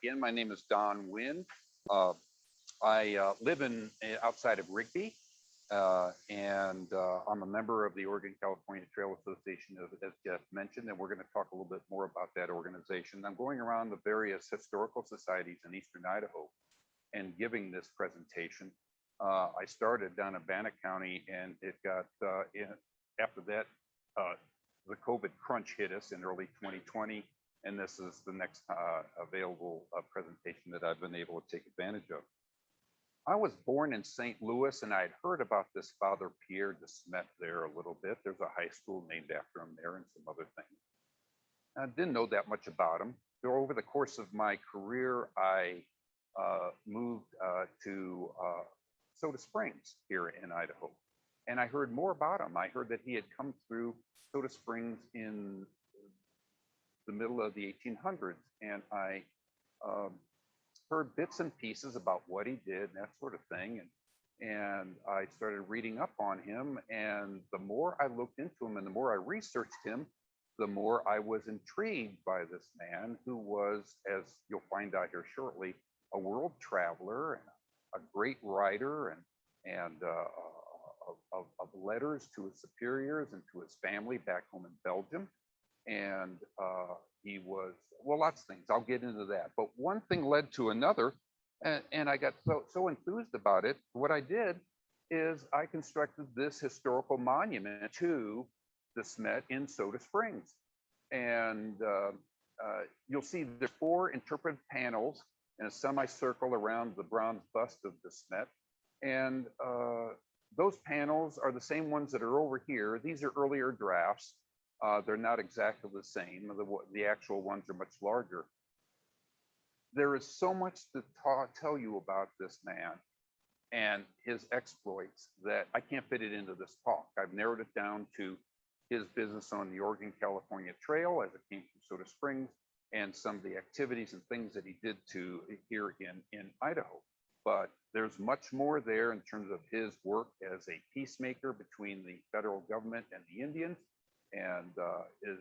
again. My name is Don Wynn. Uh, I live in outside of Rigby, and I'm a member of the Oregon California Trail Association, as Jeff mentioned, and we're going to talk a little bit more about that organization. I'm going around the various historical societies in eastern Idaho and giving this presentation. I started down in Bannock County, and it got after that, the COVID crunch hit us in early 2020. And this is the next available presentation that I've been able to take advantage of. I was born in St. Louis, and I had heard about this Father Pierre de Smet there a little bit. There's a high school named after him there and some other things. I didn't know that much about him. So over the course of my career, I moved to Soda Springs here in Idaho. And I heard more about him. I heard that he had come through Soda Springs in the middle of the 1800s, and I heard bits and pieces about what he did and that sort of thing, and I started reading up on him, and the more I looked into him and the more I researched him, the more I was intrigued by this man who was, as you'll find out here shortly, a world traveler and a great writer and of letters to his superiors and to his family back home in Belgium. And he was, well, lots of things. I'll get into that. But one thing led to another, and I got so enthused about it. What I did is I constructed this historical monument to the Smet in Soda Springs. And you'll see there's 4 interpretive panels in a semicircle around the bronze bust of the Smet. And those panels are the same ones that are over here. These are earlier drafts. They're not exactly the same. The actual ones are much larger. There is so much to tell you about this man and his exploits that I can't fit it into this talk. I've narrowed it down to his business on the Oregon California Trail as it came through Soda Springs and some of the activities and things that he did here in Idaho. But there's much more there in terms of his work as a peacemaker between the federal government and the Indians, and his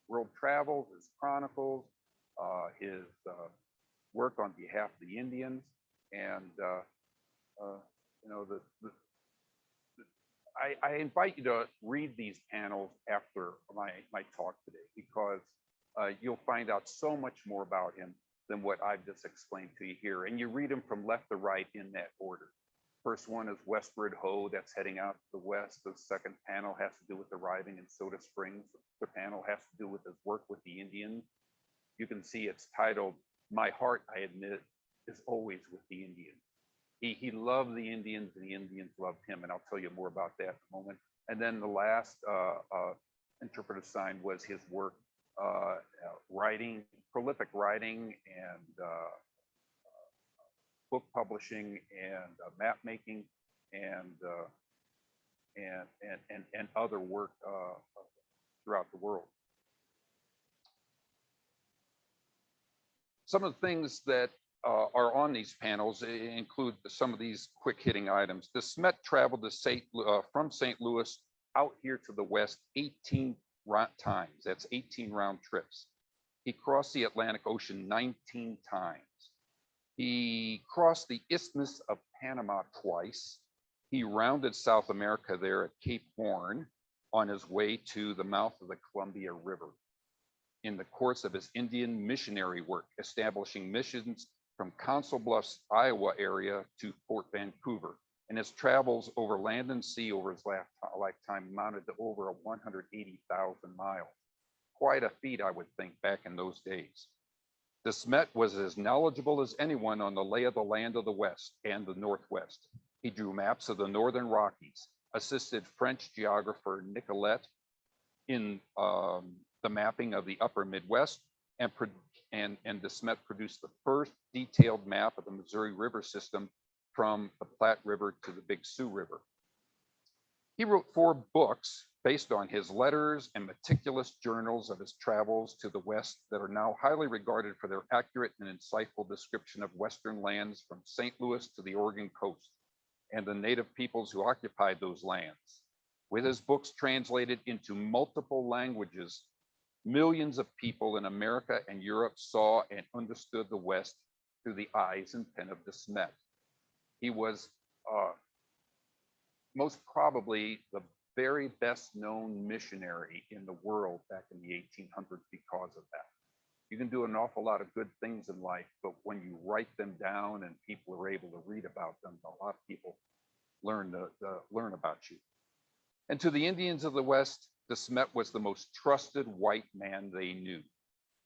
world travels, his chronicles, his work on behalf of the Indians, and you know, I invite you to read these panels after my talk today, because you'll find out so much more about him than what I've just explained to you here. And you read them from left to right in that order. First one is Westward Ho, that's heading out to the west. The second panel has to do with arriving in Soda Springs. The panel has to do with his work with the Indians. You can see it's titled, My Heart, I Admit, is Always with the Indians. He loved the Indians and the Indians loved him, and I'll tell you more about that in a moment. And then the last interpretive sign was his work writing, prolific writing and book publishing and map making and other work throughout the world. Some of the things that are on these panels include some of these quick hitting items. The Smet traveled to from St. Louis out here to the west 18 times. That's 18 round trips. He crossed the Atlantic Ocean 19 times. He crossed the Isthmus of Panama twice. He rounded South America there at Cape Horn on his way to the mouth of the Columbia River in the course of his Indian missionary work, establishing missions from Council Bluffs, Iowa area to Fort Vancouver. And his travels over land and sea over his lifetime amounted to over 180,000 miles. Quite a feat, I would think, back in those days. De Smet was as knowledgeable as anyone on the lay of the land of the West and the Northwest. He drew maps of the Northern Rockies, assisted French geographer Nicolet in the mapping of the upper Midwest, and De Smet produced the first detailed map of the Missouri River system from the Platte River to the Big Sioux River. He wrote 4 books based on his letters and meticulous journals of his travels to the West that are now highly regarded for their accurate and insightful description of Western lands from St. Louis to the Oregon coast and the native peoples who occupied those lands. With his books translated into multiple languages, Millions of people in America and Europe saw and understood the West through the eyes and pen of De Smet. He was most probably the very best known missionary in the world back in the 1800s because of that. You can do an awful lot of good things in life, but when you write them down and people are able to read about them, a lot of people learn about you. And to the Indians of the West, De Smet was the most trusted white man they knew.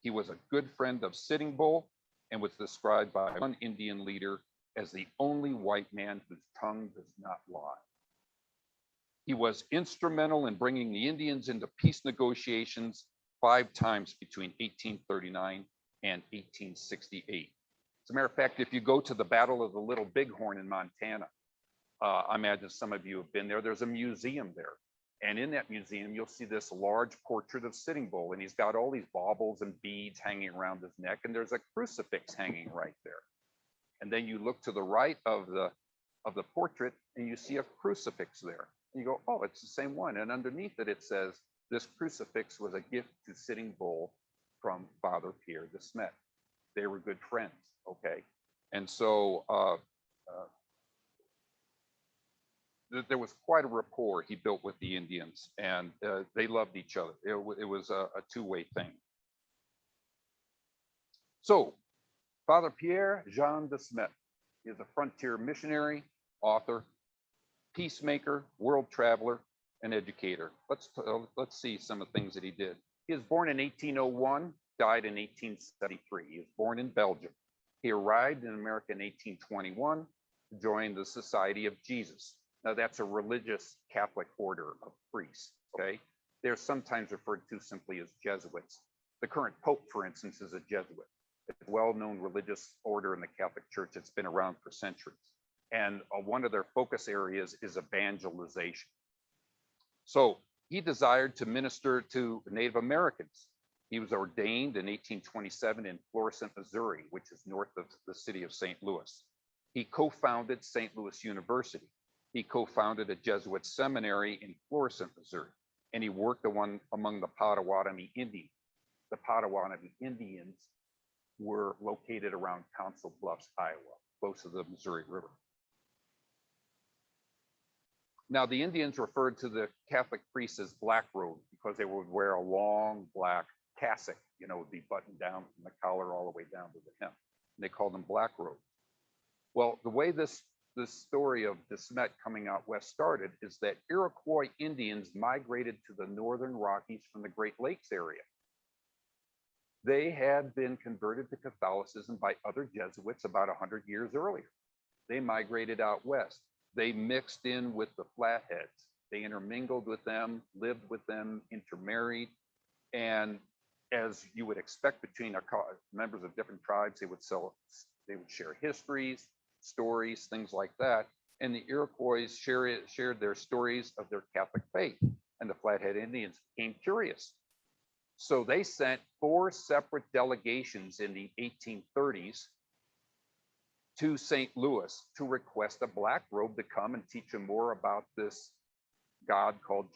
He was a good friend of Sitting Bull and was described by one Indian leader as the only white man whose tongue does not lie. He was instrumental in bringing the Indians into peace negotiations 5 times between 1839 and 1868. As a matter of fact, if you go to the Battle of the Little Bighorn in Montana, I imagine some of you have been there. There's a museum there. And in that museum, you'll see this large portrait of Sitting Bull, and he's got all these baubles and beads hanging around his neck, and there's a crucifix hanging right there. And then you look to the right of the portrait, and you see a crucifix there. And you go, oh, it's the same one. And underneath it, it says, this crucifix was a gift to Sitting Bull from Father Pierre de Smet. They were good friends, okay? And so there was quite a rapport he built with the Indians, and they loved each other. It was a two-way thing. So, Father Pierre Jean de Smet is a frontier missionary, author, peacemaker, world traveler, and educator. Let's see some of the things that he did. He was born in 1801, died in 1873. He was born in Belgium. He arrived in America in 1821 to join the Society of Jesus. Now, that's a religious Catholic order of priests, okay? They're sometimes referred to simply as Jesuits. The current Pope, for instance, is a Jesuit. It's a well-known religious order in the Catholic Church. It's been around for centuries. And one of their focus areas is evangelization. So he desired to minister to Native Americans. He was ordained in 1827 in Florissant, Missouri, which is north of the city of St. Louis. He co-founded St. Louis University. He co-founded a Jesuit seminary in Florissant, Missouri, and he worked among the Potawatomi Indians. The Potawatomi Indians were located around Council Bluffs, Iowa, close to the Missouri River. Now, the Indians referred to the Catholic priests as black robed because they would wear a long black cassock, it would be buttoned down from the collar all the way down to the hem. And they called them black robes. Well, the way this story of De Smet coming out west started is that Iroquois Indians migrated to the northern Rockies from the Great Lakes area. They had been converted to Catholicism by other Jesuits about 100 years earlier. They migrated out west. They mixed in with the Flatheads. They intermingled with them, lived with them, intermarried. And as you would expect between members of different tribes, they would share histories, stories, things like that. And the Iroquois shared their stories of their Catholic faith. And the Flathead Indians became curious. So they sent 4 separate delegations in the 1830s to St. Louis to request a black robe to come and teach them more about this god called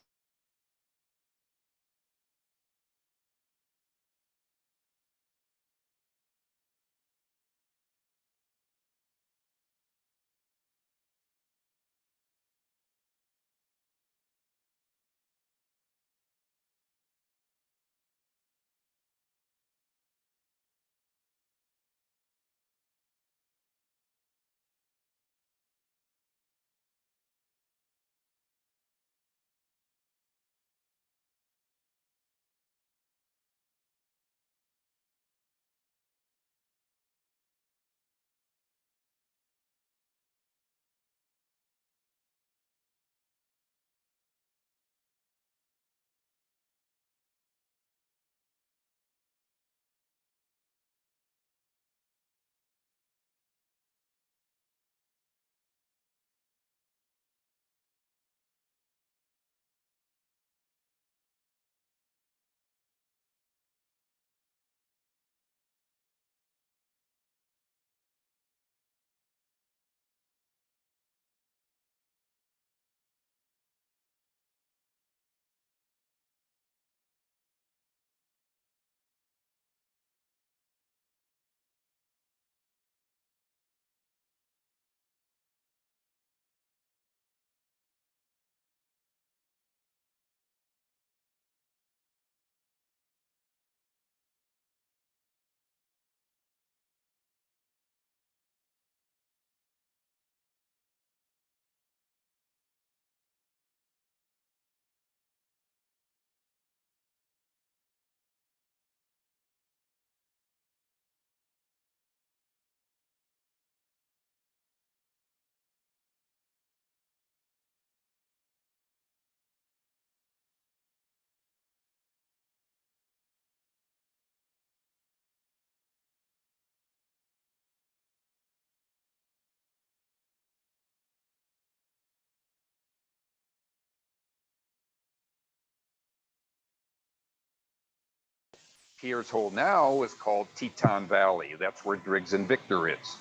Pierre's Hole now is called Teton Valley. That's where Driggs and Victor is.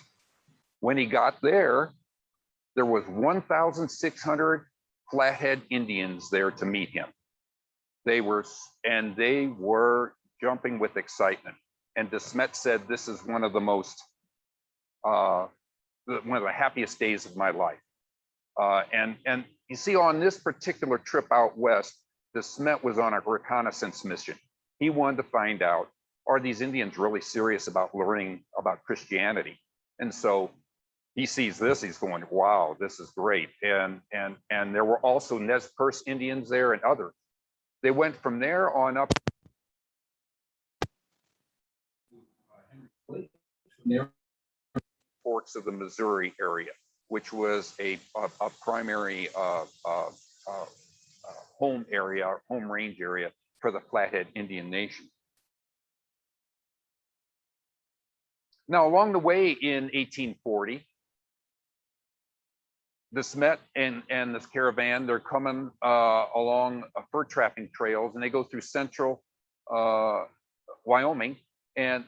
When he got there was 1,600 Flathead Indians there to meet him. They were jumping with excitement. And de Smet said, "This is one of the most, one of the happiest days of my life." And you see, on this particular trip out west, de Smet was on a reconnaissance mission. He wanted to find out, are these Indians really serious about learning about Christianity? And so he sees this, he's going, wow, this is great. And there were also Nez Perce Indians there and others. They went from there on up forks of the Missouri area, which was a primary home area, home range area for the Flathead Indian Nation. Now, along the way in 1840, the Smet and this caravan, they're coming along fur trapping trails, and they go through central Wyoming, and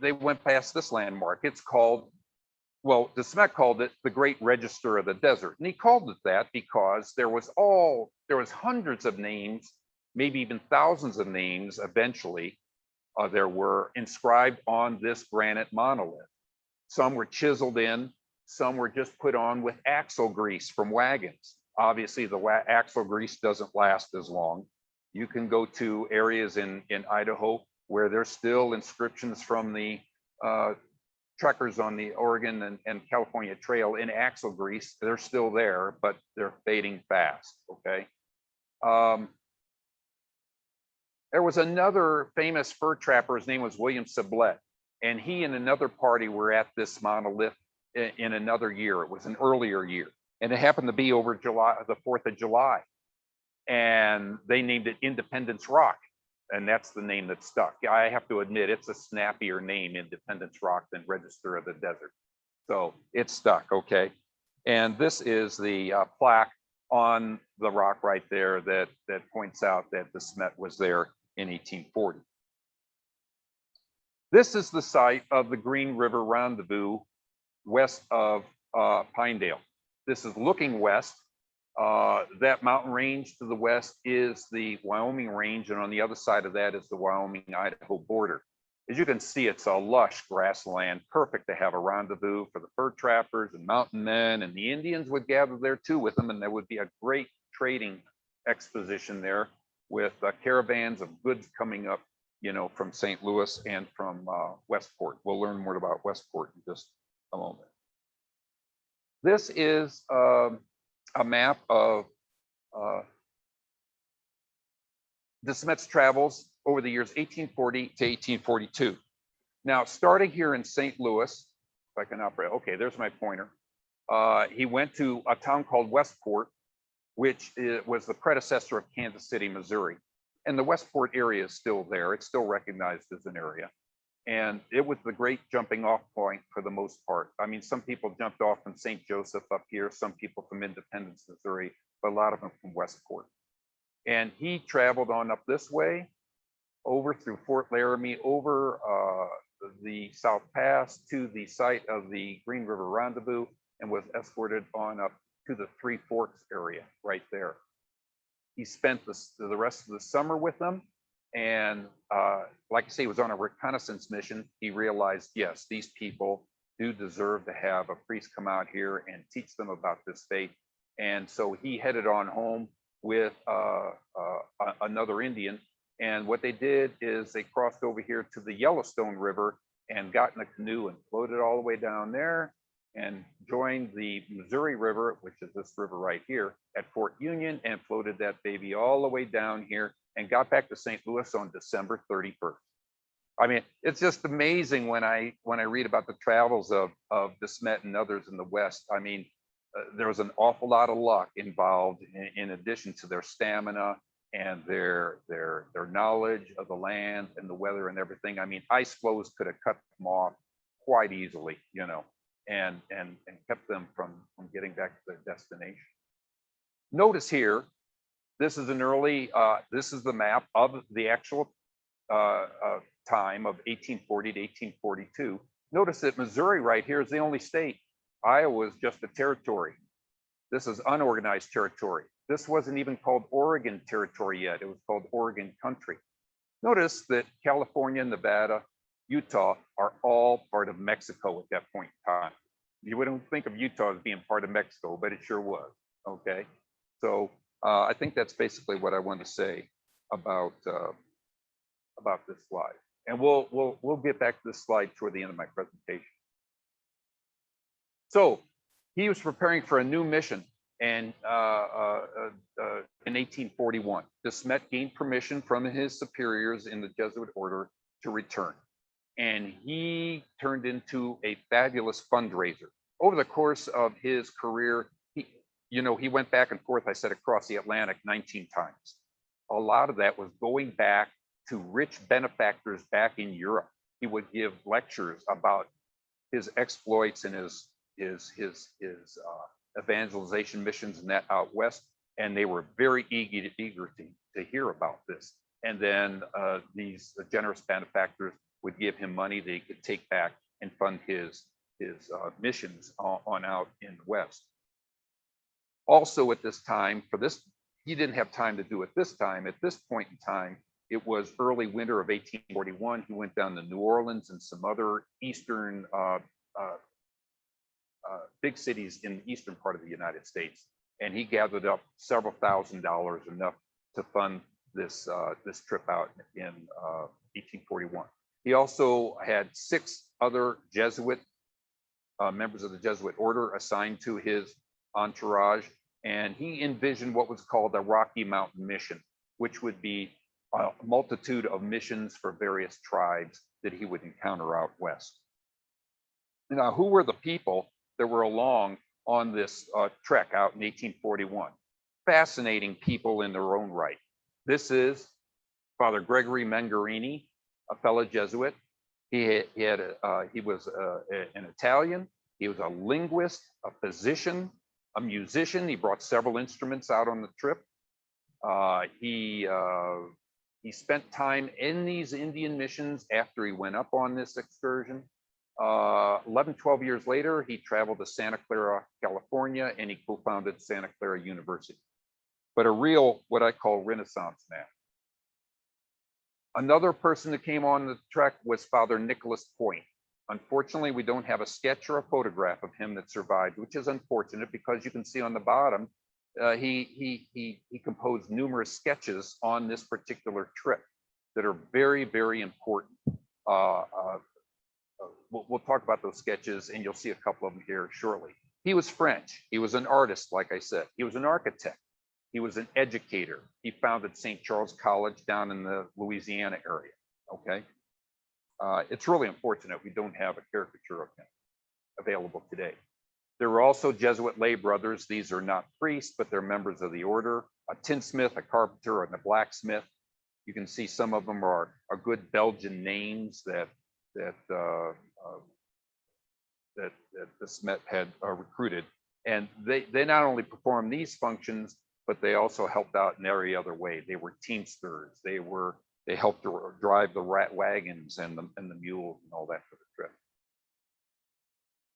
they went past this landmark. It's called, well, de Smet called it the Great Register of the Desert. And he called it that because there was hundreds of names, maybe even thousands of names eventually, there were inscribed on this granite monolith. Some were chiseled in, some were just put on with axle grease from wagons. Obviously, the axle grease doesn't last as long. You can go to areas in Idaho where there's still inscriptions from the truckers on the Oregon and California Trail in axle grease. They're still there, but they're fading fast, okay? There was another famous fur trapper, his name was William Smet, and he and another party were at this monolith in another year. It was an earlier year, and it happened to be over the 4th of July, and they named it Independence Rock, and that's the name that stuck. I have to admit, it's a snappier name, Independence Rock, than Register of the Desert, so it stuck, okay? And this is the plaque on the rock right there that points out that de Smet was there in 1840. This is the site of the Green River Rendezvous west of Pinedale. This is looking west. That mountain range to the west is the Wyoming range, and on the other side of that is the Wyoming-Idaho border. As you can see, it's a lush grassland, perfect to have a rendezvous for the fur trappers and mountain men, and the Indians would gather there too with them, and there would be a great trading exposition there with caravans of goods coming up, you know, from St. Louis and from Westport. We'll learn more about Westport in just a moment. This is a map of de Smet's travels over the years 1840 to 1842. Now, starting here in St. Louis, if I can operate, okay, there's my pointer. He went to a town called Westport, which was the predecessor of Kansas City, Missouri. And the Westport area is still there. It's still recognized as an area. And it was the great jumping off point for the most part. I mean, some people jumped off from St. Joseph up here, some people from Independence, Missouri, but a lot of them from Westport. And he traveled on up this way, over through Fort Laramie, over the South Pass to the site of the Green River Rendezvous, and was escorted on up to the Three Forks area right there. He spent the rest of the summer with them. And like I say, he was on a reconnaissance mission. He realized, yes, these people do deserve to have a priest come out here and teach them about this faith. And so he headed on home with another Indian. And what they did is they crossed over here to the Yellowstone River and got in a canoe and floated all the way down there and joined the Missouri River, which is this river right here, at Fort Union, and floated that baby all the way down here and got back to St. Louis on December 31st. I mean, it's just amazing when I read about the travels of de Smet and others in the West. I mean, there was an awful lot of luck involved in addition to their stamina and their knowledge of the land and the weather and everything. I mean, ice flows could have cut them off quite easily, you know, and kept them from getting back to their destination. Notice here, this is an early, this is the map of the actual time of 1840 to 1842. Notice that Missouri right here is the only state. Iowa is just a territory. This is unorganized territory. This wasn't even called Oregon territory yet. It was called Oregon country. Notice that California, Nevada, Utah are all part of Mexico at that point in time. You wouldn't think of Utah as being part of Mexico, but it sure was. Okay, so I think that's basically what I want to say about this slide. And we'll get back to this slide toward the end of my presentation. So he was preparing for a new mission, and in 1841, the Smet gained permission from his superiors in the Jesuit order to return, and he turned into a fabulous fundraiser. Over the course of his career, he went back and forth, I said, across the Atlantic 19 times. A lot of that was going back to rich benefactors back in Europe. He would give lectures about his exploits and his evangelization missions and that out west, and they were very eager to hear about this. And then these generous benefactors would give him money they could take back and fund his missions on out in the west. Also at this time, he didn't have time to do it this time. At this point in time, it was early winter of 1841. He went down to New Orleans and some other eastern big cities in the eastern part of the United States, and he gathered up several $1,000s, enough to fund this trip out in 1841. He also had 6 other Jesuit members of the Jesuit order assigned to his entourage, and he envisioned what was called a Rocky Mountain mission, which would be a multitude of missions for various tribes that he would encounter out west. Now, who were the people that were along on this trek out in 1841? Fascinating people in their own right. This is Father Gregory Mengarini, a fellow Jesuit. He was an Italian. He was a linguist, a physician, a musician. He brought several instruments out on the trip. He spent time in these Indian missions after he went up on this excursion. 11, 12 years later, he traveled to Santa Clara, California, and he co-founded Santa Clara University. But a real, what I call, Renaissance man. Another person that came on the trek was Father Nicholas Point. Unfortunately, we don't have a sketch or a photograph of him that survived, which is unfortunate because you can see on the bottom, he composed numerous sketches on this particular trip that are very, very important. We'll talk about those sketches, and you'll see a couple of them here shortly. He was French. He was an artist, like I said. He was an architect. He was an educator. He founded St. Charles College down in the Louisiana area. Okay. It's really unfortunate we don't have a caricature of him available today. There were also Jesuit lay brothers. These are not priests, but they're members of the order. A tinsmith, a carpenter, and a blacksmith. You can see some of them are good Belgian names that the Smet had recruited. And they not only performed these functions, but they also helped out in every other way. They were teamsters. They helped to drive the wagons and the mules and all that for the trip.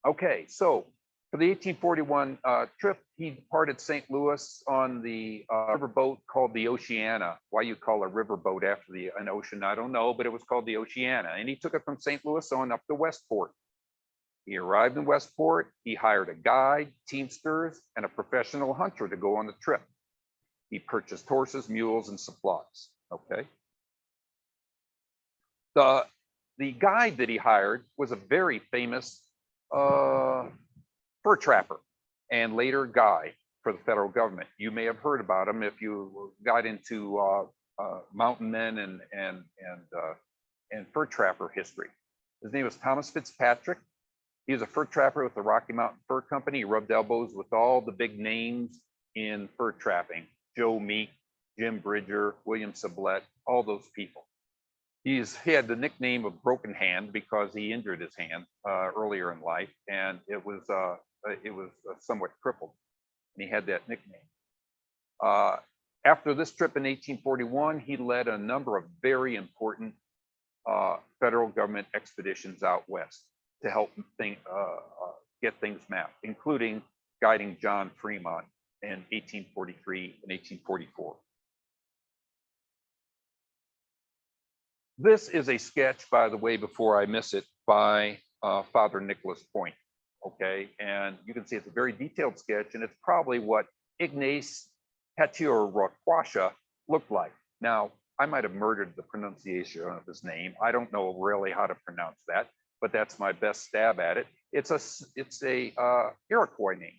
Okay, so for the 1841 trip, he departed St. Louis on the riverboat called the Oceana. Why you call a riverboat after an ocean, I don't know, but it was called the Oceana. And he took it from St. Louis on up to Westport. He arrived in Westport. He hired a guide, teamsters, and a professional hunter to go on the trip. He purchased horses, mules, and supplies. Okay. The guide that he hired was a very famous fur trapper and later guide for the federal government. You may have heard about him if you got into mountain men and fur trapper history. His name was Thomas Fitzpatrick. He was a fur trapper with the Rocky Mountain Fur Company. He rubbed elbows with all the big names in fur trapping: Joe Meek, Jim Bridger, William Sublette, all those people. He had the nickname of Broken Hand because he injured his hand earlier in life, and it was somewhat crippled, and he had that nickname. After this trip in 1841, he led a number of very important federal government expeditions out west to help get things mapped, including guiding John Fremont in 1843 and 1844. This is a sketch, by the way, before I miss it, by Father Nicholas Point. Okay, and you can see it's a very detailed sketch, and it's probably what Ignace Petioraquasha looked like. Now, I might have murdered the pronunciation of his name. I don't know really how to pronounce that, but that's my best stab at it. It's a Iroquois name.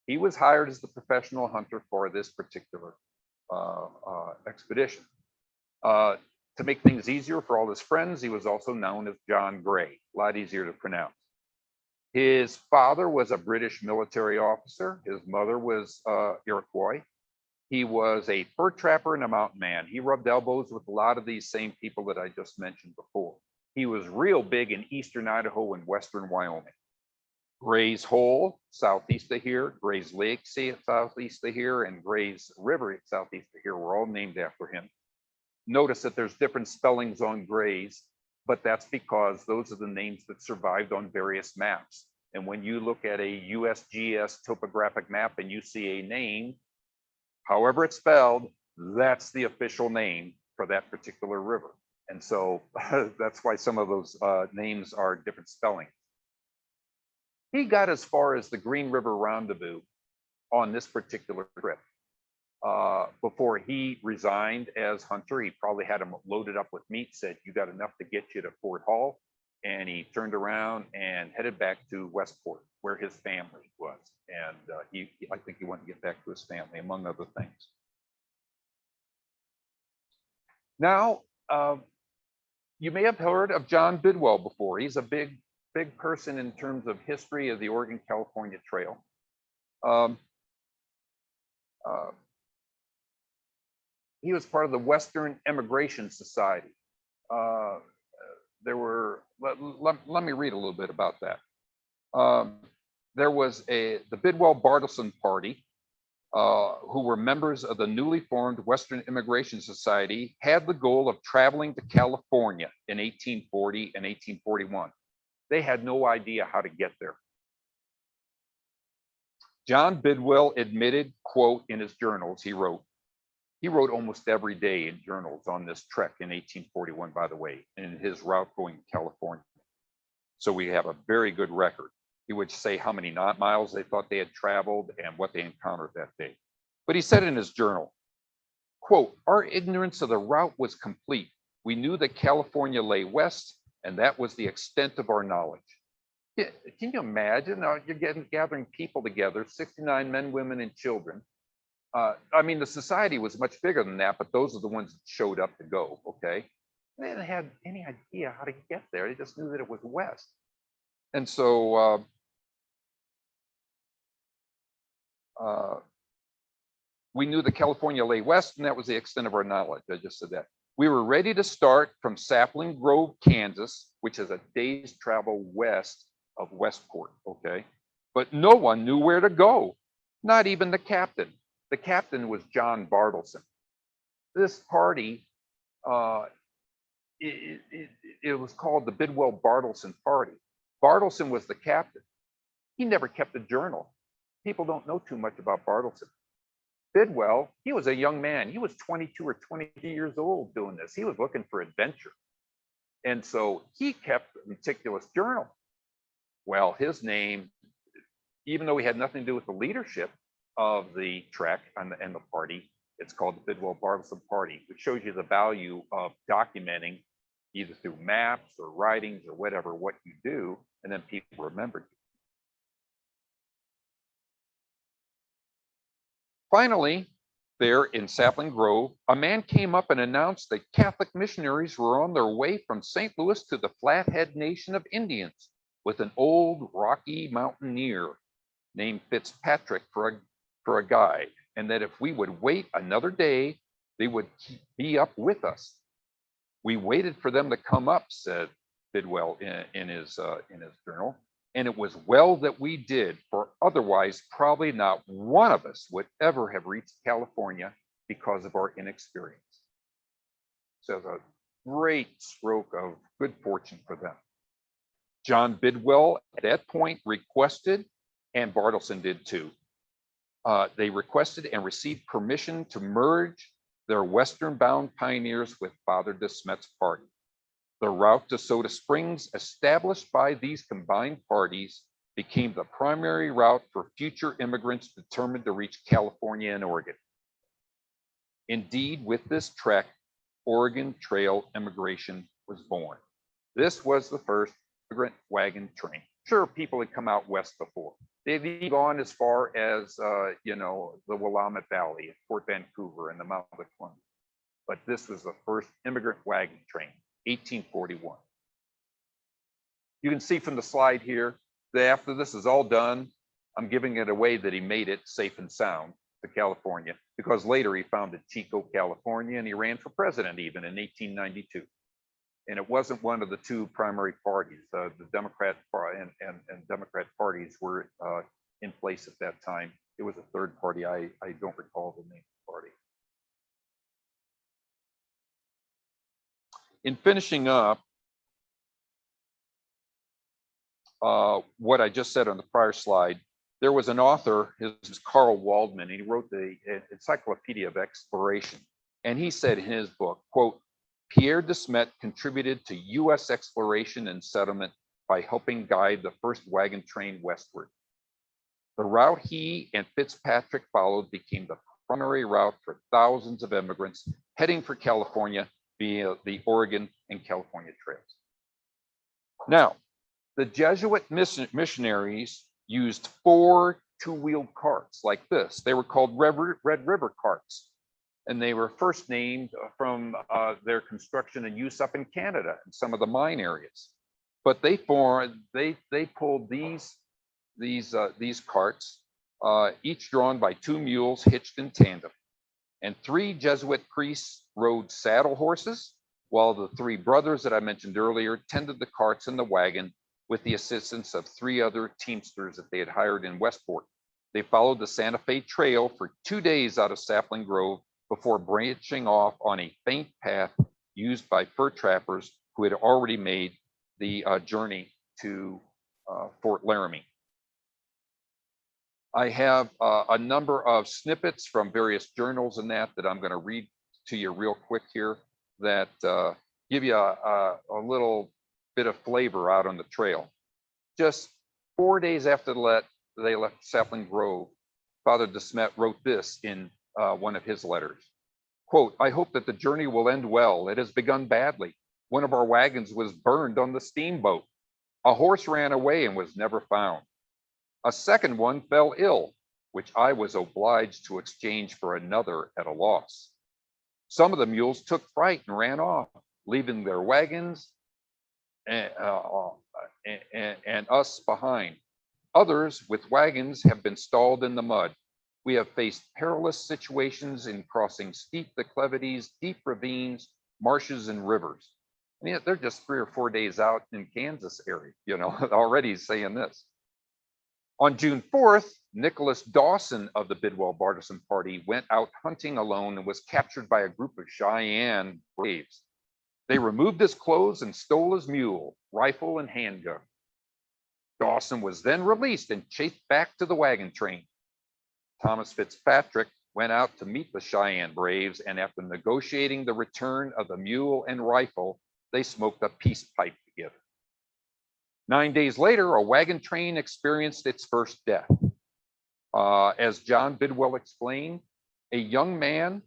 He was hired as the professional hunter for this particular expedition. To make things easier for all his friends, he was also known as John Gray, a lot easier to pronounce. His father was a British military officer. His mother was Iroquois. He was a fur trapper and a mountain man. He rubbed elbows with a lot of these same people that I just mentioned before. He was real big in eastern Idaho and western Wyoming. Gray's Hole, southeast of here, Gray's Lake, southeast of here, and Gray's River, southeast of here, were all named after him. Notice that there's different spellings on Gray's, but that's because those are the names that survived on various maps. And when you look at a USGS topographic map and you see a name, however it's spelled, that's the official name for that particular river. And so that's why some of those names are different spellings. He got as far as the Green River Rendezvous on this particular trip. Before he resigned as hunter, he probably had him loaded up with meat, said, "You got enough to get you to Fort Hall." And he turned around and headed back to Westport, where his family was. And I think he wanted to get back to his family, among other things. Now, you may have heard of John Bidwell before. He's a big person in terms of history of the Oregon-California Trail. He was part of the Western Immigration Society. There were, let me read a little bit about that. There was the Bidwell Bartleson Party, who were members of the newly formed Western Immigration Society, had the goal of traveling to California in 1840 and 1841. They had no idea how to get there. John Bidwell admitted, quote, in his journals, he wrote almost every day in journals on this trek in 1841, by the way, in his route going to California. So we have a very good record. He would say how many miles they thought they had traveled and what they encountered that day. But he said in his journal, quote, "Our ignorance of the route was complete. We knew that California lay west, and that was the extent of our knowledge." Can you imagine? You're gathering people together, 69 men, women, and children. I mean, the society was much bigger than that, but those are the ones that showed up to go, okay? They didn't have any idea how to get there. They just knew that it was west. And so we knew that California lay west, and that was the extent of our knowledge. I just said that. We were ready to start from Sapling Grove, Kansas, which is a day's travel west of Westport, okay? But no one knew where to go, not even the captain. The captain was John Bartleson. This party, it was called the Bidwell Bartleson Party. Bartleson was the captain. He never kept a journal. People don't know too much about Bartleson. Bidwell, he was a young man. He was 22 or 23 years old doing this. He was looking for adventure. And so he kept a meticulous journal. Well, his name, even though he had nothing to do with the leadership of the trek and the party, it's called the Bidwell Bartleson Party, which shows you the value of documenting either through maps or writings or whatever, what you do, and then people remember you. Finally, there in Sapling Grove, a man came up and announced that Catholic missionaries were on their way from St. Louis to the Flathead Nation of Indians with an old Rocky mountaineer named Fitzpatrick for a guide, and that if we would wait another day, they would be up with us. We waited for them to come up, said Bidwell in his journal, and it was well that we did, for otherwise probably not one of us would ever have reached California because of our inexperience. So great stroke of good fortune for them. John Bidwell at that point requested, and Bartleson did too. They requested and received permission to merge their western-bound pioneers with Father de Smet's party. The route to Soda Springs, established by these combined parties, became the primary route for future immigrants determined to reach California and Oregon. Indeed, with this trek, Oregon Trail immigration was born. This was the first immigrant wagon train. Sure, people had come out west before. They've gone as far as, the Willamette Valley, Fort Vancouver, and the Mount of Columbia. But this was the first immigrant wagon train, 1841. You can see from the slide here that after this is all done, I'm giving it away that he made it safe and sound to California, because later he founded Chico, California, and he ran for president even in 1892. And it wasn't one of the two primary parties. The Democrat and Democrat parties were in place at that time. It was a third party. I don't recall the name of the party. In finishing up what I just said on the prior slide, there was an author, his is Carl Waldman, and he wrote the Encyclopedia of Exploration. And he said in his book, quote, Pierre de Smet contributed to US exploration and settlement by helping guide the first wagon train westward. The route he and Fitzpatrick followed became the primary route for thousands of immigrants heading for California via the Oregon and California trails. Now, the Jesuit missionaries used 4 two-wheeled carts like this. They were called Red River carts, and they were first named from their construction and use up in Canada in some of the mine areas. But they pulled these carts, each drawn by 2 mules hitched in tandem, and 3 Jesuit priests rode saddle horses, while the 3 brothers that I mentioned earlier tended the carts and the wagon with the assistance of 3 other teamsters that they had hired in Westport. They followed the Santa Fe Trail for 2 days out of Sapling Grove before branching off on a faint path used by fur trappers who had already made the journey to Fort Laramie. I have a number of snippets from various journals and that I'm going to read to you real quick here that give you a little bit of flavor out on the trail. Just 4 days after they left Sapling Grove, Father de Smet wrote this in one of his letters. Quote, I hope that the journey will end well. It has begun badly. One of our wagons was burned on the steamboat. A horse ran away and was never found. A second one fell ill, which I was obliged to exchange for another at a loss. Some of the mules took fright and ran off, leaving their wagons and us behind. Others with wagons have been stalled in the mud. We have faced perilous situations in crossing steep declivities, deep ravines, marshes, and rivers. I mean, they're just 3 or 4 days out in Kansas area, already saying this. On June 4th, Nicholas Dawson of the Bidwell-Bartleson party went out hunting alone and was captured by a group of Cheyenne braves. They removed his clothes and stole his mule, rifle, and handgun. Dawson was then released and chased back to the wagon train. Thomas Fitzpatrick went out to meet the Cheyenne braves, and after negotiating the return of the mule and rifle, they smoked a peace pipe together. 9 days later, a wagon train experienced its first death. As John Bidwell explained, a young man,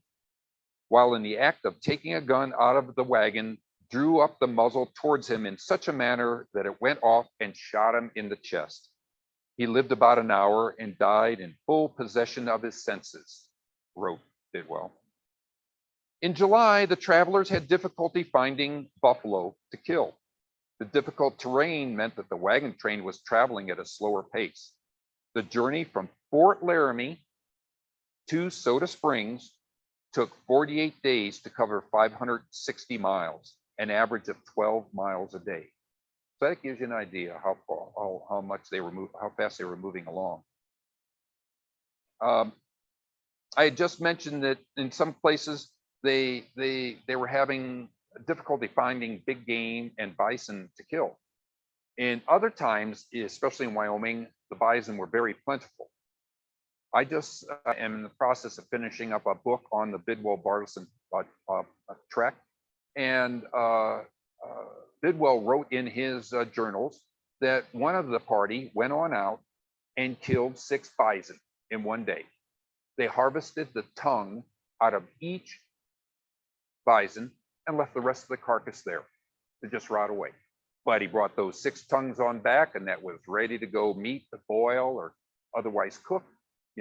while in the act of taking a gun out of the wagon, drew up the muzzle towards him in such a manner that it went off and shot him in the chest. He lived about an hour and died in full possession of his senses, wrote Bidwell. In July, the travelers had difficulty finding buffalo to kill. The difficult terrain meant that the wagon train was traveling at a slower pace. The journey from Fort Laramie to Soda Springs took 48 days to cover 560 miles, an average of 12 miles a day. So that gives you an idea how fast they were moving along. I had just mentioned that in some places they were having difficulty finding big game and bison to kill. In other times, especially in Wyoming, the bison were very plentiful. I just am in the process of finishing up a book on the Bidwell-Bartleson trek, and Bidwell wrote in his journals that one of the party went on out and killed 6 bison in one day. They harvested the tongue out of each bison and left the rest of the carcass there to just rot away. But he brought those 6 tongues on back, and that was ready to go meat to boil or otherwise cook,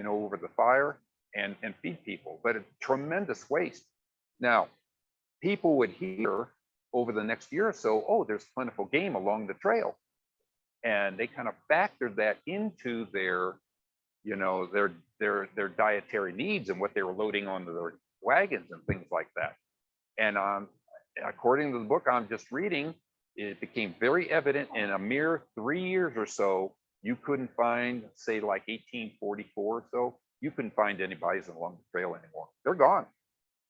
over the fire and feed people. But a tremendous waste. Now, people would hear over the next year or so, oh, there's plentiful game along the trail. And they kind of factored that into their, their dietary needs and what they were loading onto their wagons and things like that. And according to the book I'm just reading, it became very evident in a mere 3 years or so, you couldn't find, say, like 1844 or so, you couldn't find any bison along the trail anymore. They're gone.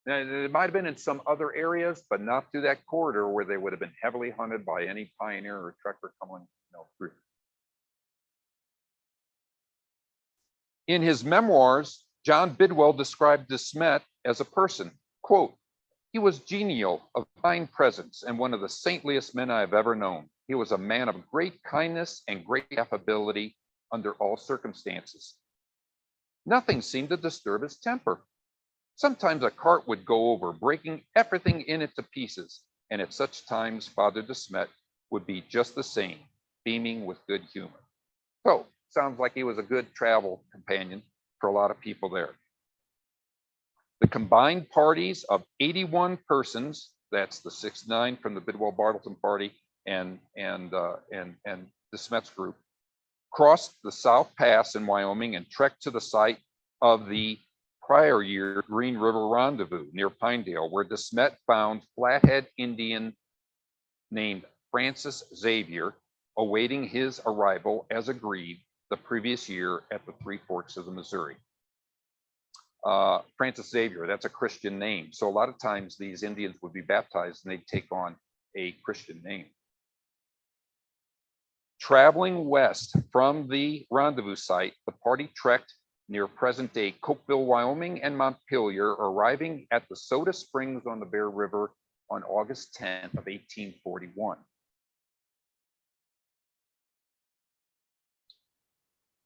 Now, it might have been in some other areas, but not through that corridor where they would have been heavily hunted by any pioneer or trekker coming through. In his memoirs, John Bidwell described De Smet as a person. Quote, "He was genial, of fine presence, and one of the saintliest men I have ever known. He was a man of great kindness and great affability under all circumstances. Nothing seemed to disturb his temper. Sometimes a cart would go over, breaking everything in it to pieces, and at such times Father De Smet would be just the same, beaming with good humor." So, sounds like he was a good travel companion for a lot of people there. The combined parties of 81 persons, that's the 69 from the Bidwell-Bartleson party and De Smet's group, crossed the South Pass in Wyoming and trekked to the site of the prior year Green River Rendezvous near Pinedale, where De Smet found Flathead Indian named Francis Xavier awaiting his arrival as agreed the previous year at the Three Forks of the Missouri. Francis Xavier, that's a Christian name. So a lot of times these Indians would be baptized and they'd take on a Christian name. Traveling west from the rendezvous site, the party trekked near present-day Cokeville, Wyoming, and Montpelier, arriving at the Soda Springs on the Bear River on August 10th of 1841.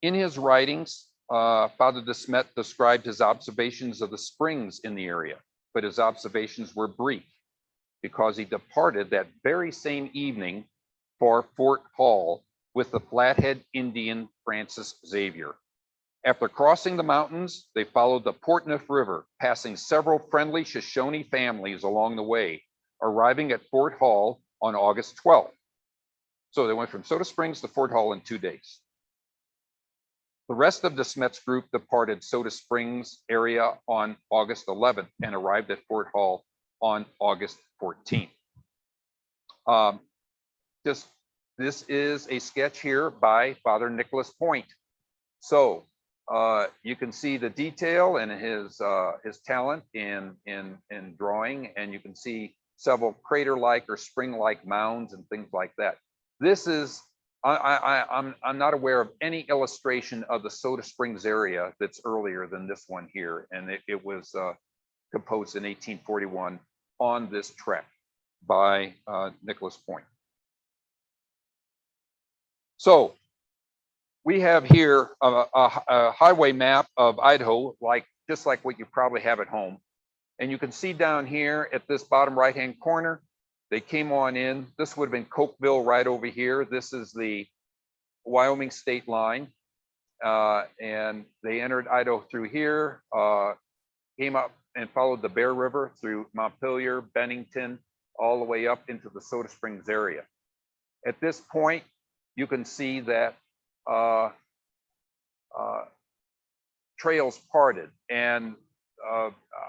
In his writings, Father De Smet described his observations of the springs in the area, but his observations were brief because he departed that very same evening for Fort Hall with the Flathead Indian Francis Xavier. After crossing the mountains, they followed the Portneuf River, passing several friendly Shoshone families along the way, arriving at Fort Hall on August 12th. So they went from Soda Springs to Fort Hall in 2 days. The rest of De Smet's group departed Soda Springs area on August 11th and arrived at Fort Hall on August 14th. This is a sketch here by Father Nicholas Point. So you can see the detail and his talent in drawing, and you can see several crater-like or spring-like mounds and things like that. This is I'm not aware of any illustration of the Soda Springs area that's earlier than this one here, and it was composed in 1841 on this trek by Nicholas Point. So we have here a highway map of Idaho, just like what you probably have at home. And you can see down here at this bottom right-hand corner, they came on in. This would have been Cokeville right over here. This is the Wyoming state line. And they entered Idaho through here, came up and followed the Bear River through Montpelier, Bennington, all the way up into the Soda Springs area. At this point, you can see that trails parted, and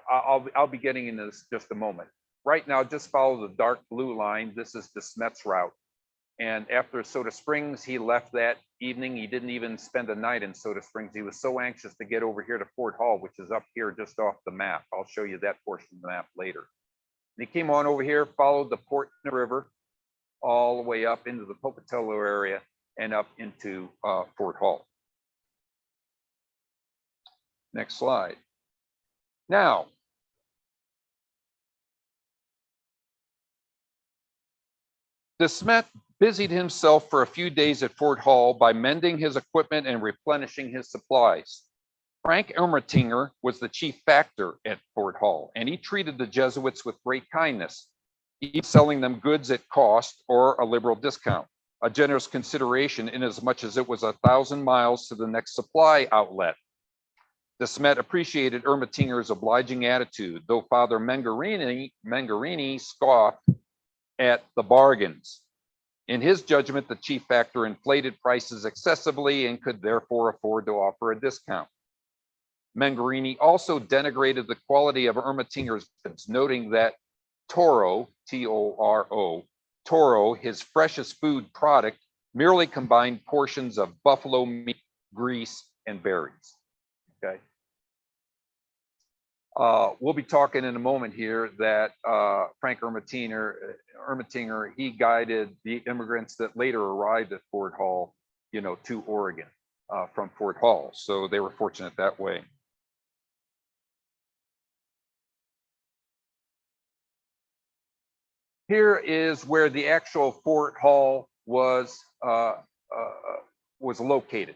I'll be getting into this in just a moment. Right now, just follow the dark blue line. This is De Smet's route. And after Soda Springs, he left that evening. He didn't even spend a night in Soda Springs. He was so anxious to get over here to Fort Hall, which is up here just off the map. I'll show you that portion of the map later. And he came on over here, followed the Port River all the way up into the Pocatello area and up into Fort Hall. Next slide. Now, de Smet busied himself for a few days at Fort Hall by mending his equipment and replenishing his supplies. Frank Ermatinger was the chief factor at Fort Hall, and he treated the Jesuits with great kindness, even selling them goods at cost or a liberal discount, a generous consideration inasmuch as it was 1,000 miles to the next supply outlet. De Smet appreciated Ermatinger's obliging attitude, though Father Mangarini scoffed at the bargains. In his judgment, the chief factor inflated prices excessively and could therefore afford to offer a discount. Mangarini also denigrated the quality of Ermatinger's goods, noting that Toro, T-O-R-O, Toro, his freshest food product, merely combined portions of buffalo meat, grease, and berries. Okay. We'll be talking in a moment here that Frank Ermatinger, he guided the immigrants that later arrived at Fort Hall, to Oregon from Fort Hall. So they were fortunate that way. Here is where the actual Fort Hall was located.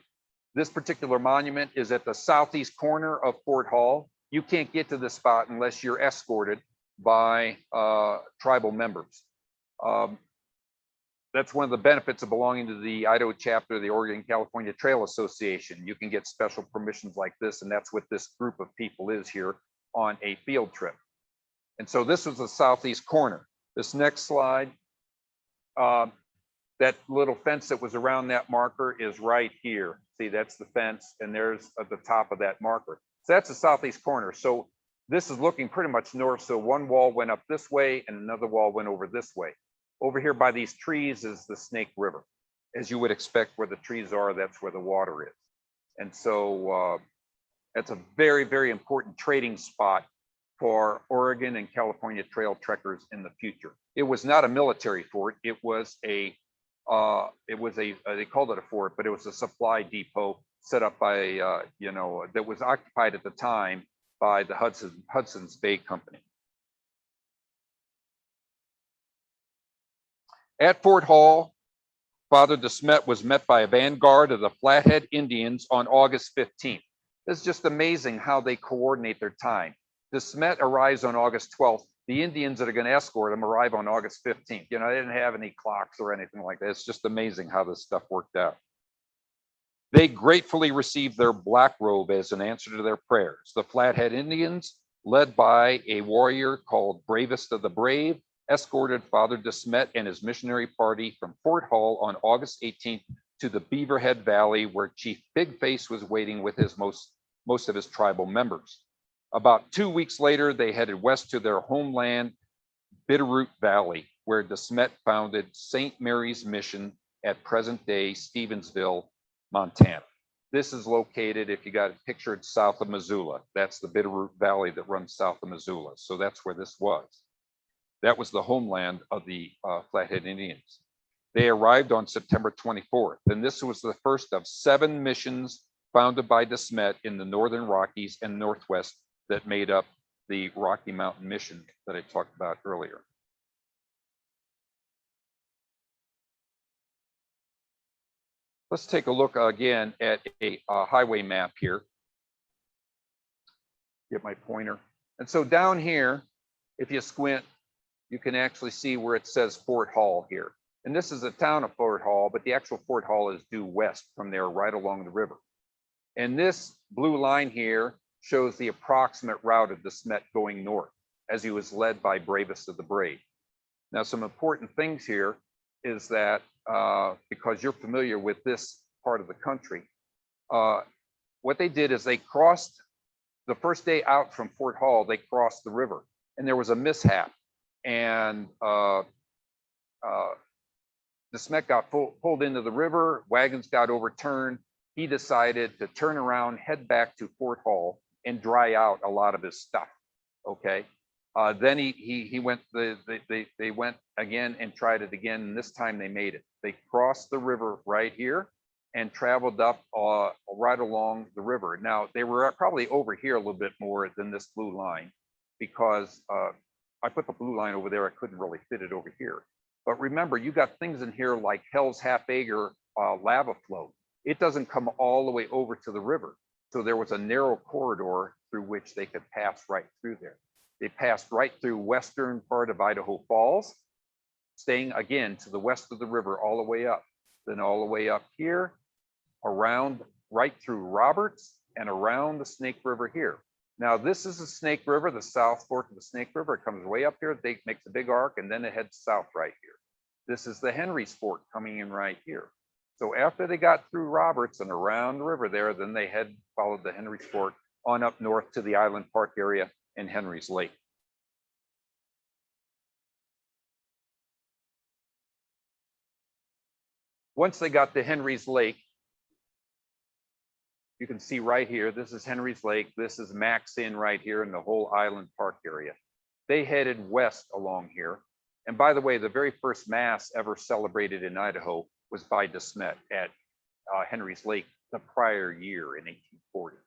This particular monument is at the southeast corner of Fort Hall. You can't get to this spot unless you're escorted by tribal members. That's one of the benefits of belonging to the Idaho chapter of the Oregon-California Trail Association. You can get special permissions like this, and that's what this group of people is here on a field trip. And so this was the southeast corner. This next slide, that little fence that was around that marker is right here. See, that's the fence, and there's at the top of that marker. So that's the southeast corner. So this is looking pretty much north. So one wall went up this way and another wall went over this way. Over here by these trees is the Snake River. As you would expect, where the trees are, that's where the water is. And so that's a very, very important trading spot for Oregon and California trail trekkers in the future. It was not a military fort. It was they called it a fort, but it was a supply depot set up by, that was occupied at the time by the Hudson's Bay Company. At Fort Hall, Father de Smet was met by a vanguard of the Flathead Indians on August 15th. It's just amazing how they coordinate their time. De Smet arrives on August 12th. The Indians that are going to escort him arrive on August 15th. They didn't have any clocks or anything like that. It's just amazing how this stuff worked out. They gratefully received their black robe as an answer to their prayers. The Flathead Indians, led by a warrior called Bravest of the Brave, escorted Father de Smet and his missionary party from Fort Hall on August 18th to the Beaverhead Valley, where Chief Big Face was waiting with his most of his tribal members. About 2 weeks later, they headed west to their homeland, Bitterroot Valley, where de Smet founded St. Mary's Mission at present-day Stevensville, Montana. This is located, if you got it pictured, south of Missoula. That's the Bitterroot Valley that runs south of Missoula. So that's where this was. That was the homeland of the Flathead Indians. They arrived on September 24th, and this was the first of 7 missions founded by de Smet in the Northern Rockies and Northwest that made up the Rocky Mountain Mission that I talked about earlier. Let's take a look again at a highway map here. Get my pointer. And so down here, if you squint, you can actually see where it says Fort Hall here. And this is the town of Fort Hall, but the actual Fort Hall is due west from there, right along the river. And this blue line here shows the approximate route of de Smet going north, as he was led by Bravest of the Brave. Now, some important things here is that because you're familiar with this part of the country, what they did is they crossed the first day out from Fort Hall, they crossed the river, and there was a mishap, and de Smet got pulled into the river, wagons got overturned. He decided to turn around, head back to Fort Hall, and dry out a lot of his stuff, okay? Then he went. They went again and tried it again, and this time they made it. They crossed the river right here and traveled up right along the river. Now they were probably over here a little bit more than this blue line, because I put the blue line over there. I couldn't really fit it over here. But remember, you got things in here like Hell's Half Acre lava flow. It doesn't come all the way over to the river. So there was a narrow corridor through which they could pass right through there. They passed right through western part of Idaho Falls, staying again to the west of the river all the way up, then all the way up here, around right through Roberts and around the Snake River here. Now this is the Snake River, the South Fork of the Snake River. It comes way up here, it makes a big arc, and then it heads south right here. This is the Henry's Fork coming in right here. So after they got through Roberts and around the river there, then they followed the Henry's Fork on up north to the Island Park area and Henry's Lake. Once they got to Henry's Lake, you can see right here, this is Henry's Lake, this is Max Inn right here in the whole Island Park area. They headed west along here. And by the way, the very first Mass ever celebrated in Idaho was by Smet at Henry's Lake the prior year in 1840.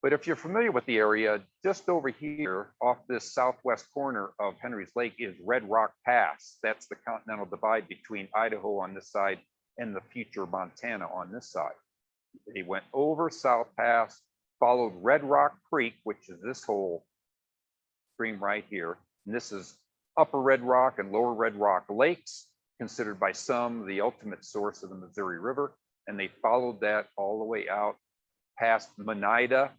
But if you're familiar with the area, just over here off this southwest corner of Henry's Lake is Red Rock Pass. That's the continental divide between Idaho on this side and the future Montana on this side. They went over South Pass, followed Red Rock Creek, which is this whole stream right here. And this is Upper Red Rock and Lower Red Rock Lakes, considered by some the ultimate source of the Missouri River. And they followed that all the way out past Monida.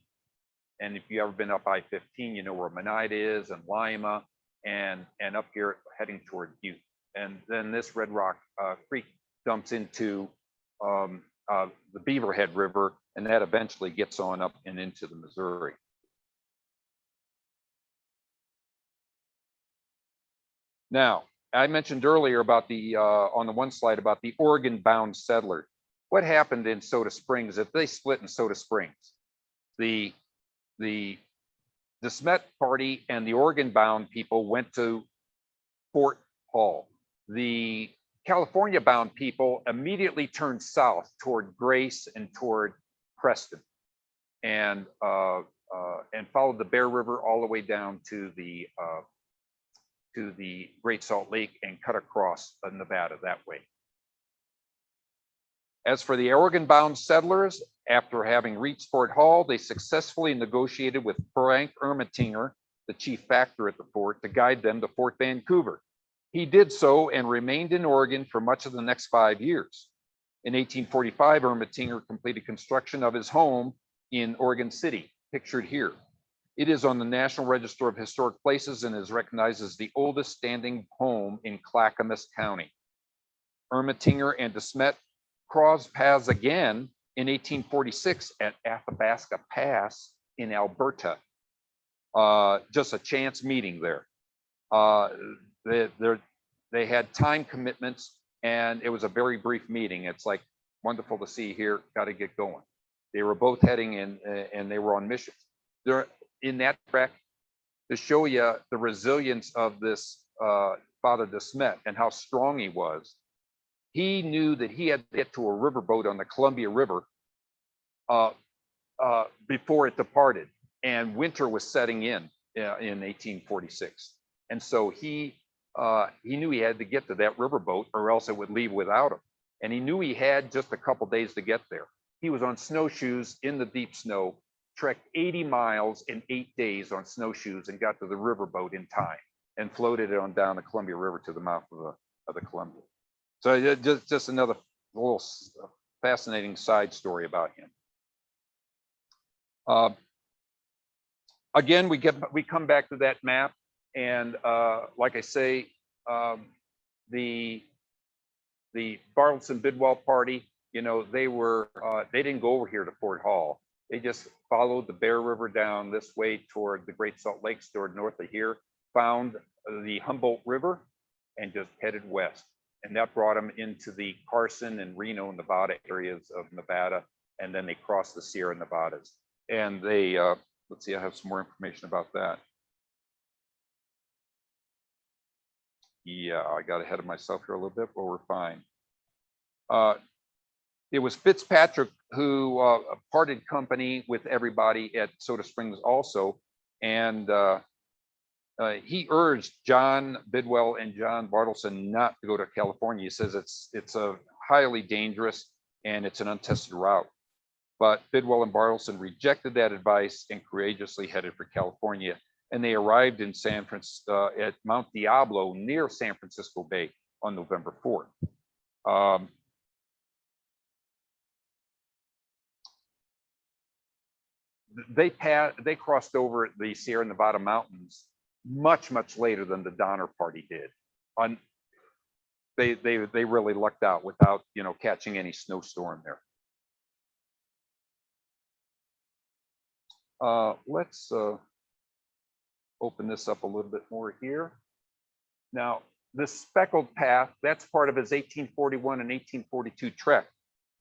And if you ever been up I-15, you know where Monida is, and Lima, and up here heading toward Butte. And then this Red Rock Creek dumps into the Beaverhead River, and that eventually gets on up and into the Missouri. Now, I mentioned earlier about the, on the one slide, about the Oregon-bound settlers. What happened in Soda Springs, if they split in Soda Springs, the Smet party and the Oregon-bound people went to Fort Hall. The California-bound people immediately turned south toward Grace and toward Preston, and followed the Bear River all the way down to the Great Salt Lake and cut across Nevada that way. As for the Oregon-bound settlers, after having reached Fort Hall, they successfully negotiated with Frank Ermatinger, the chief factor at the fort, to guide them to Fort Vancouver. He did so and remained in Oregon for much of the next 5 years. In 1845, Ermatinger completed construction of his home in Oregon City, pictured here. It is on the National Register of Historic Places and is recognized as the oldest standing home in Clackamas County. Ermatinger and Smet crossed paths again in 1846 at Athabasca Pass in Alberta. Just a chance meeting there. They had time commitments, and it was a very brief meeting. It's like wonderful to see here, got to get going. They were both heading in, and they were on missions. They're in that track to show you the resilience of this Father Smet and how strong he was. He knew that he had to get to a riverboat on the Columbia River before it departed, and winter was setting in 1846. And so he knew he had to get to that riverboat, or else it would leave without him. And he knew he had just a couple days to get there. He was on snowshoes in the deep snow, trekked 80 miles in 8 days on snowshoes, and got to the riverboat in time and floated it on down the Columbia River to the mouth of the Columbia. So just another little fascinating side story about him. Again, we come back to that map, and like I say, the Bartleson Bidwell party, you know, they didn't go over here to Fort Hall. They just followed the Bear River down this way toward the Great Salt Lakes, toward north of here, found the Humboldt River, and just headed west. And that brought them into the Carson and Reno, Nevada areas of Nevada. And then they crossed the Sierra Nevadas. And they, let's see, I have some more information about that. Yeah, I got ahead of myself here a little bit, but we're fine. It was Fitzpatrick who parted company with everybody at Soda Springs also, and he urged John Bidwell and John Bartleson not to go to California. He says it's a highly dangerous and it's an untested route. But Bidwell and Bartleson rejected that advice and courageously headed for California. And they arrived in San Francisco at Mount Diablo near San Francisco Bay on November 4th. They crossed over the Sierra Nevada mountains much later than the Donner Party did. They really lucked out without catching any snowstorm there. Let's open this up a little bit more here. Now, this speckled path, that's part of his 1841 and 1842 trek.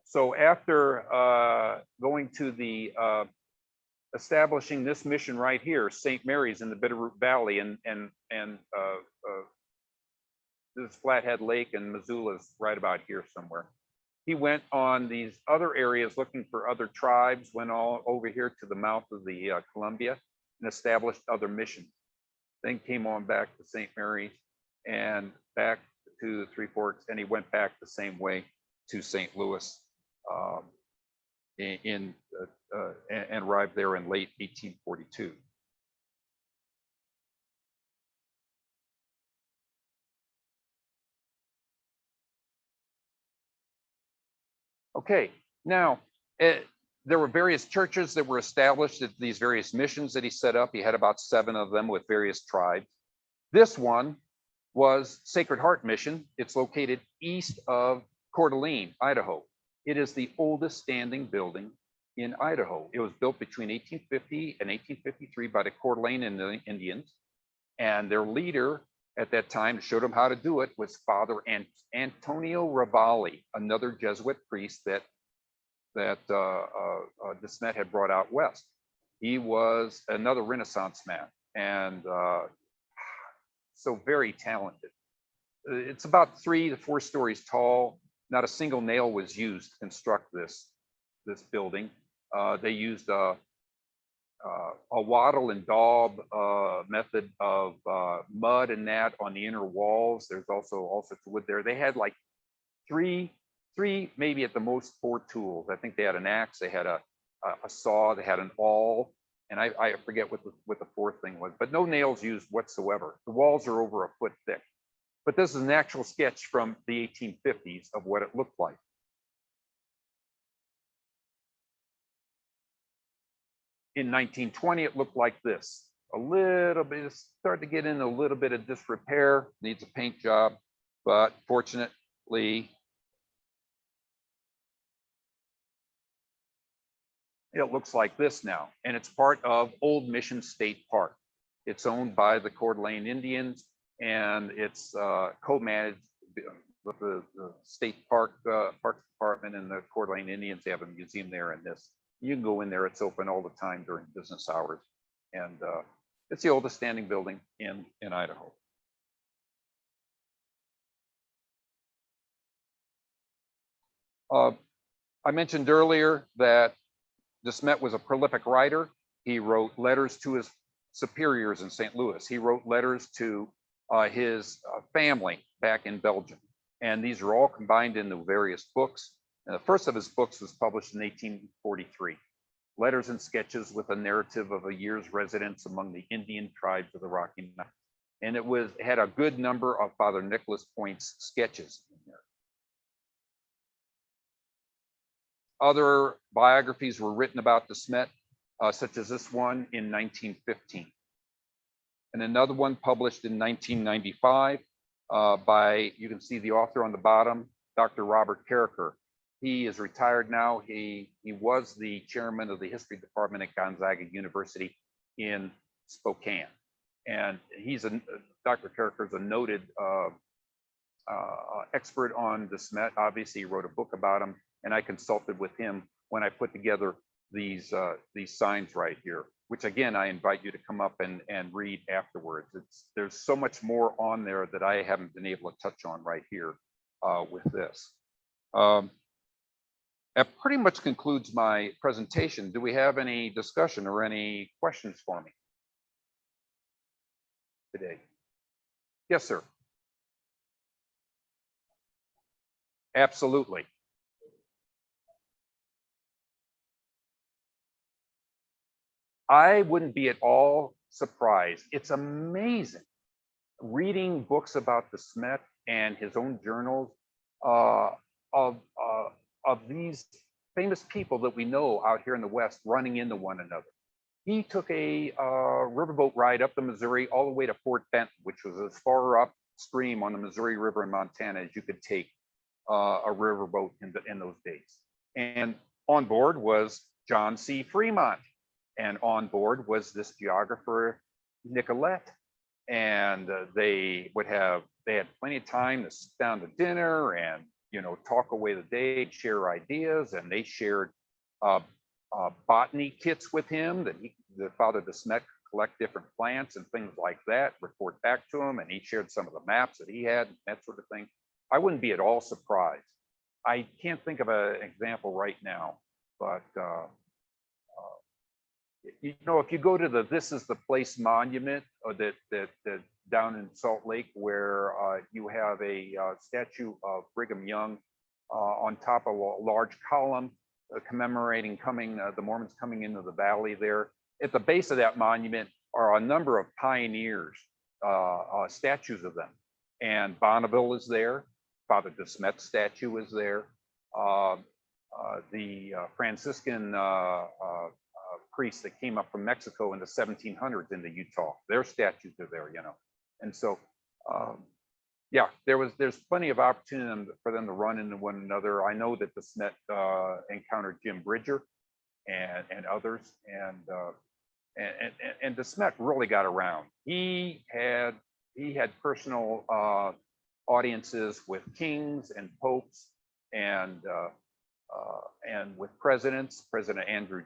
So after going to the establishing this mission right here, St. Mary's in the Bitterroot Valley, and this Flathead Lake and Missoula's right about here somewhere. He went on these other areas looking for other tribes, went all over here to the mouth of the Columbia and established other missions. Then came on back to St. Mary's and back to the Three Forks, and he went back the same way to St. Louis and arrived there in late 1842. Okay, now there were various churches that were established at these various missions that he set up. He had about 7 of them with various tribes. This one was Sacred Heart Mission. It's located east of Coeur d'Alene, Idaho. It is the oldest standing building in Idaho. It was built between 1850 and 1853 by the Coeur d'Alene Indians. And their leader at that time, showed them how to do it, was Father Antonio Ravalli, another Jesuit priest that de Smet had brought out west. He was another Renaissance man, and so very talented. It's about 3 to 4 stories tall. Not a single nail was used to construct this building. They used a wattle and daub method of mud and that on the inner walls. There's also all sorts of wood there. They had like three, maybe at the most 4 tools. I think they had an axe, they had a saw, they had an awl, and I forget what the 4th thing was, but no nails used whatsoever. The walls are over a foot thick. But this is an actual sketch from the 1850s of what it looked like. In 1920, it looked like this. A little bit, it started to get in a little bit of disrepair, needs a paint job, but fortunately, it looks like this now. And it's part of Old Mission State Park. It's owned by the Coeur d'Alene Indians, and it's co-managed with the state parks department and the Coeur d'Alene Indians. They have a museum there in this. You can go in there, it's open all the time during business hours. And it's the oldest standing building in Idaho. I mentioned earlier that de Smet was a prolific writer. He wrote letters to his superiors in St. Louis. He wrote letters to his family back in Belgium. And these are all combined into various books. And the first of his books was published in 1843, Letters and Sketches with a Narrative of a Year's Residence Among the Indian Tribes of the Rocky Mountains. And it had a good number of Father Nicholas Point's sketches in there. Other biographies were written about de Smet, such as this one in 1915. And another one published in 1995 by, you can see the author on the bottom, Dr. Robert Carricker. He is retired now. He was the chairman of the history department at Gonzaga University in Spokane. And Dr. Carricker is a noted expert on de Smet. Obviously, he wrote a book about him, and I consulted with him when I put together these signs right here. which again, I invite you to come up and read afterwards. There's so much more on there that I haven't been able to touch on right here with this. That pretty much concludes my presentation. Do we have any discussion or any questions for me today? Yes, sir. Absolutely. I wouldn't be at all surprised. It's amazing reading books about the Smet and his own journals uh, of these famous people that we know out here in the West running into one another. He took a riverboat ride up the Missouri all the way to Fort Benton, which was as far upstream on the Missouri River in Montana as you could take a riverboat in those days. And on board was John C. Fremont. And on board was this geographer, Nicolette. And they had plenty of time to sit down to dinner and, talk away the day, share ideas. And they shared botany kits with him that Father de Smet could collect different plants and things like that, report back to him. And he shared some of the maps that he had, that sort of thing. I wouldn't be at all surprised. I can't think of an example right now, but if you go to the "This is the Place" monument, or that down in Salt Lake, where you have a statue of Brigham Young on top of a large column commemorating the Mormons coming into the valley there. At the base of that monument are a number of pioneers, statues of them, and Bonneville is there. Father de Smet's statue is there. The Franciscan priests that came up from Mexico in the 1700s into Utah, their statues are there, And so, yeah, there's plenty of opportunity for them to run into one another. I know that the Smet encountered Jim Bridger and others, and the Smet really got around. He had personal audiences with kings and popes and with presidents, President Andrew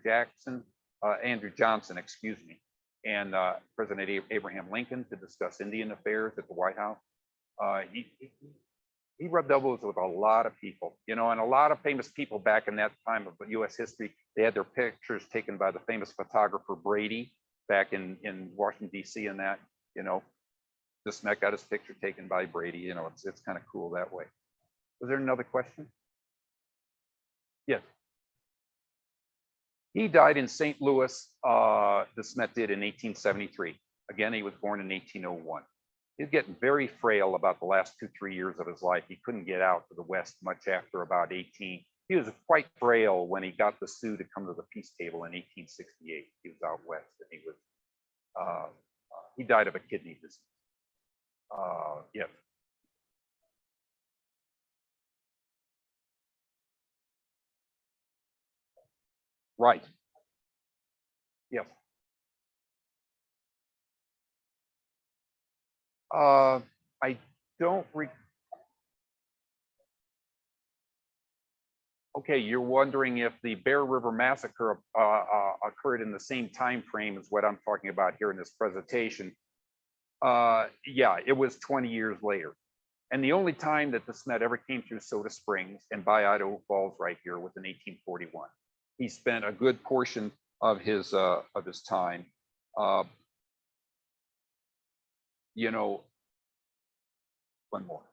Johnson, excuse me, and President Abraham Lincoln to discuss Indian affairs at the White House. He rubbed elbows with a lot of people, and a lot of famous people back in that time of U.S. history. They had their pictures taken by the famous photographer Brady back in Washington, D.C. and that, the Smet got his picture taken by Brady. It's kind of cool that way. Was there another question? Yes. He died in St. Louis, the Smet did, in 1873. Again, he was born in 1801. He was getting very frail about the last 2-3 years of his life. He couldn't get out to the West much after about 18. He was quite frail when he got the Sioux to come to the peace table in 1868. He was out West, and he died of a kidney disease. Yes. Right. Yes. I don't. Okay, you're wondering if the Bear River Massacre occurred in the same time frame as what I'm talking about here in this presentation. Yeah, it was 20 years later. And the only time that the Smet ever came through Soda Springs and by Idaho Falls right here was in 1841. He spent a good portion of his time. One more.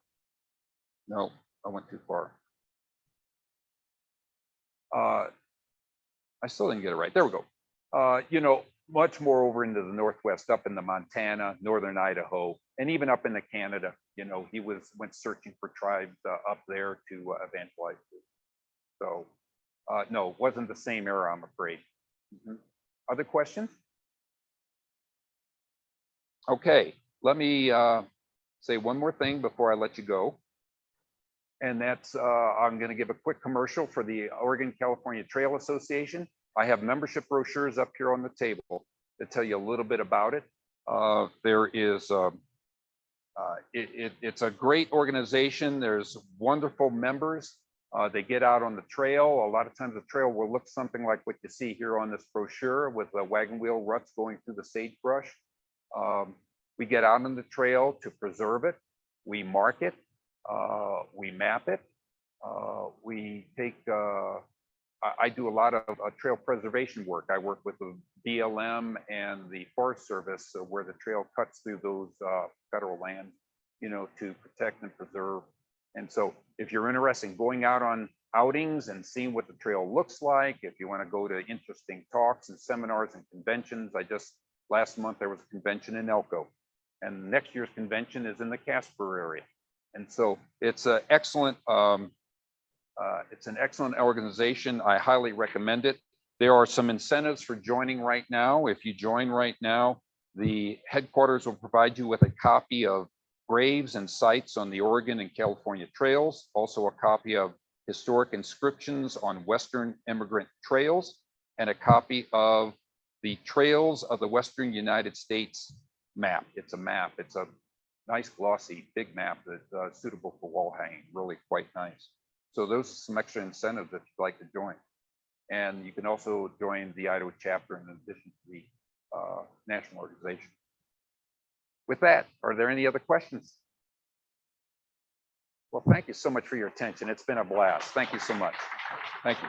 No, I went too far. I still didn't get it right. There we go. Much more over into the Northwest, up in the Montana, northern Idaho, and even up into Canada. He went searching for tribes up there to evangelize. So, no, it wasn't the same era, I'm afraid. Mm-hmm. Other questions? Okay, let me say one more thing before I let you go. And that's, I'm going to give a quick commercial for the Oregon California Trail Association. I have membership brochures up here on the table to tell you a little bit about it. There is, it's a great organization. There's wonderful members. They get out on the trail. A lot of times the trail will look something like what you see here on this brochure with the wagon wheel ruts going through the sagebrush. We get out on the trail to preserve it. We mark it. We map it. We take, I do a lot of trail preservation work. I work with the BLM and the Forest Service where the trail cuts through those federal lands, you know, to protect and preserve. And so if you're interested in going out on outings and seeing what the trail looks like, if you want to go to interesting talks and seminars and conventions, last month there was a convention in Elko, and next year's convention is in the Casper area. And so it's an excellent organization. I highly recommend it. There are some incentives for joining right now. If you join right now, the headquarters will provide you with a copy of graves and sites on the Oregon and California trails, also a copy of historic inscriptions on Western immigrant trails, and a copy of the Trails of the Western United States map. It's a map. It's a nice, glossy, big map that's suitable for wall hanging, really quite nice. So those are some extra incentives if you'd like to join. And you can also join the Idaho chapter in addition to the national organization. With that, are there any other questions? Well, thank you so much for your attention. It's been a blast. Thank you so much. Thank you.